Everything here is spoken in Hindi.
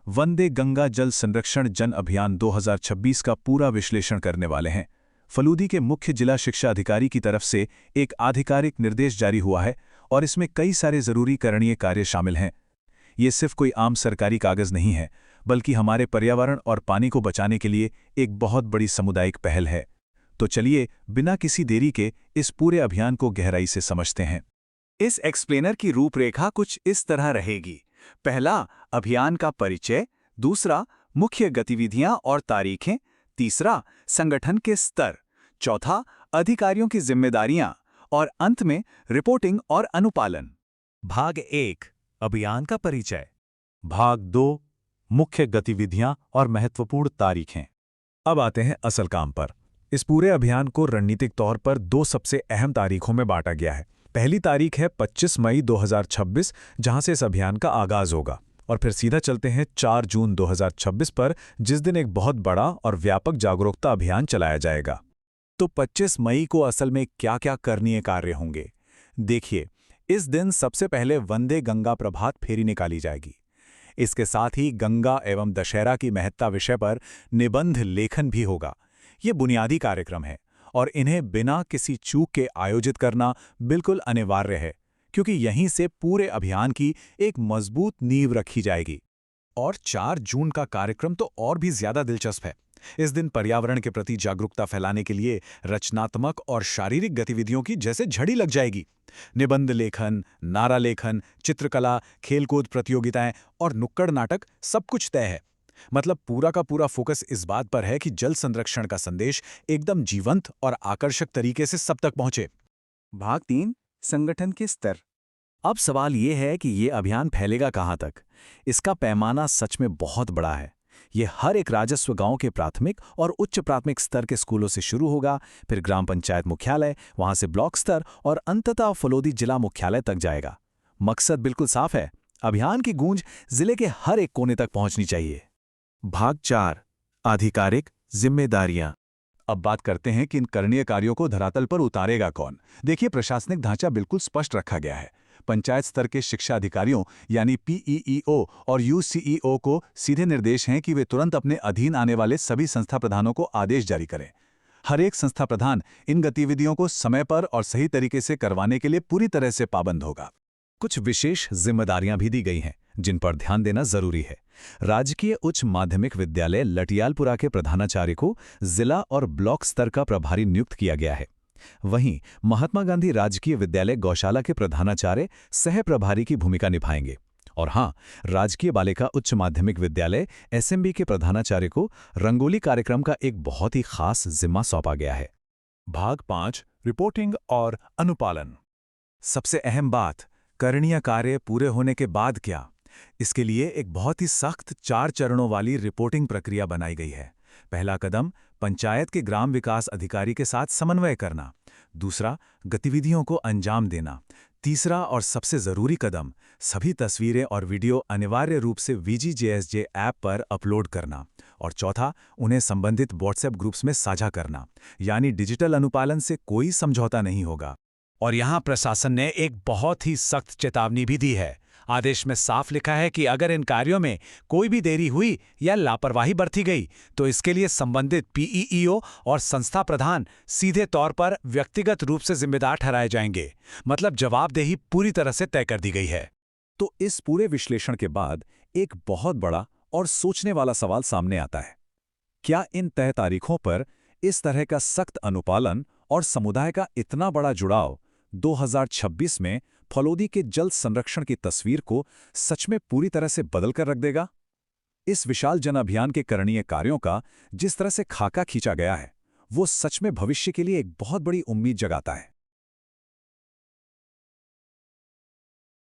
वंदे गंगा जल संरक्षण जन अभियान 2026 का पूरा विश्लेषण करने वाले हैं। फलूदी के मुख्य जिला शिक्षा अधिकारी की तरफ से एक आधिकारिक निर्देश जारी हुआ है और इसमें कई सारे जरूरी करणीय कार्य शामिल हैं। ये सिर्फ कोई आम सरकारी कागज नहीं है, बल्कि हमारे पर्यावरण और पानी को बचाने के लिए एक बहुत बड़ी सामुदायिक पहल है। तो चलिए बिना किसी देरी के इस पूरे अभियान को गहराई से समझते हैं। इस एक्सप्लेनर की रूपरेखा कुछ इस तरह रहेगी। पहला, अभियान का परिचय। दूसरा, मुख्य गतिविधियां और तारीखें। तीसरा, संगठन के स्तर। चौथा, अधिकारियों की जिम्मेदारियां। और अंत में रिपोर्टिंग और अनुपालन। भाग 1, अभियान का परिचय। भाग 2, मुख्य गतिविधियां और महत्वपूर्ण तारीखें। अब आते हैं असल काम पर। इस पूरे अभियान को रणनीतिक तौर पर 2 सबसे अहम तारीखों में बांटा गया है। पहली तारीख है 25 मई 2026, जहां से इस अभियान का आगाज होगा, और फिर सीधा चलते हैं 4 जून 2026 पर, जिस दिन एक बहुत बड़ा और व्यापक जागरूकता अभियान चलाया जाएगा। तो 25 मई को असल में क्या क्या करणीय कार्य होंगे? देखिए, इस दिन सबसे पहले वंदे गंगा प्रभात फेरी निकाली जाएगी। इसके साथ ही गंगा एवं दशहरा की महत्ता विषय पर निबंध लेखन भी होगा। ये बुनियादी कार्यक्रम है और इन्हें बिना किसी चूक के आयोजित करना बिल्कुल अनिवार्य है, क्योंकि यहीं से पूरे अभियान की एक मजबूत नींव रखी जाएगी। और 4 जून का कार्यक्रम तो और भी ज्यादा दिलचस्प है। इस दिन पर्यावरण के प्रति जागरूकता फैलाने के लिए रचनात्मक और शारीरिक गतिविधियों की जैसे झड़ी लग जाएगी। निबंध लेखन, नारा लेखन, चित्रकला, खेलकूद प्रतियोगिताएं और नुक्कड़ नाटक, सब कुछ तय है। मतलब पूरा का पूरा फोकस इस बात पर है कि जल संरक्षण का संदेश एकदम जीवंत और आकर्षक तरीके से सब तक पहुंचे। भाग 3, संगठन के स्तर। अब सवाल ये है कि ये अभियान फैलेगा कहाँ तक? इसका पैमाना सच में बहुत बड़ा है। ये हर एक राजस्व गांव के प्राथमिक और उच्च प्राथमिक स्तर के स्कूलों से शुरू होगा, फिर ग्राम पंचायत मुख्यालय, वहां से ब्लॉक स्तर और अंततः फलोदी जिला मुख्यालय तक जाएगा। मकसद बिल्कुल साफ है, अभियान की गूंज जिले के हर एक कोने तक पहुंचनी चाहिए। भाग 4, आधिकारिक जिम्मेदारियां। अब बात करते हैं कि इन करणीय कार्यों को धरातल पर उतारेगा कौन। देखिए, प्रशासनिक ढांचा बिल्कुल स्पष्ट रखा गया है। पंचायत स्तर के शिक्षा अधिकारियों यानी पीईईओ और यूसीईओ को सीधे निर्देश हैं कि वे तुरंत अपने अधीन आने वाले सभी संस्था प्रधानों को आदेश जारी करें। हर एक संस्था प्रधान इन गतिविधियों को समय पर और सही तरीके से करवाने के लिए पूरी तरह से पाबंद होगा। कुछ विशेष जिम्मेदारियां भी दी गई हैं जिन पर ध्यान देना जरूरी है। राजकीय उच्च माध्यमिक विद्यालय लटियालपुरा के प्रधानाचार्य को जिला और ब्लॉक स्तर का प्रभारी नियुक्त किया गया है। वहीं महात्मा गांधी राजकीय विद्यालय गौशाला के प्रधानाचार्य सह प्रभारी की भूमिका निभाएंगे। और हां, राजकीय बालिका उच्च माध्यमिक विद्यालय एसएमबी के प्रधानाचार्य को रंगोली कार्यक्रम का एक बहुत ही खास जिम्मा सौंपा गया है। भाग 5, रिपोर्टिंग और अनुपालन। सबसे अहम बात, करणीय कार्य पूरे होने के बाद क्या? इसके लिए एक बहुत ही सख्त 4 चरणों वाली रिपोर्टिंग प्रक्रिया बनाई गई है। पहला कदम, पंचायत के ग्राम विकास अधिकारी के साथ समन्वय करना। दूसरा, गतिविधियों को अंजाम देना। तीसरा और सबसे जरूरी कदम, सभी तस्वीरें और वीडियो अनिवार्य रूप से VGJSJ ऐप पर अपलोड करना। और चौथा, उन्हें संबंधित व्हाट्सएप ग्रुप्स में साझा करना। यानी डिजिटल अनुपालन से कोई समझौता नहीं होगा। और यहाँ प्रशासन ने एक बहुत ही सख्त चेतावनी भी दी है। आदेश में साफ लिखा है कि अगर इन कार्यों में कोई भी देरी हुई या लापरवाही बरती गई तो इसके लिए संबंधित पीईईओ और संस्था प्रधान सीधे तौर पर व्यक्तिगत रूप से जिम्मेदार ठहराए जाएंगे। मतलब जवाबदेही पूरी तरह से तय कर दी गई है। तो इस पूरे विश्लेषण के बाद एक बहुत बड़ा और सोचने वाला सवाल सामने आता है। क्या इन तय तारीखों पर इस तरह का सख्त अनुपालन और समुदाय का इतना बड़ा जुड़ाव 2026 में फलोदी के जल संरक्षण की तस्वीर को सच में पूरी तरह से बदल कर रख देगा? इस विशाल जन अभियान के करणीय कार्यों का जिस तरह से खाका खींचा गया है, वो सच में भविष्य के लिए एक बहुत बड़ी उम्मीद जगाता है।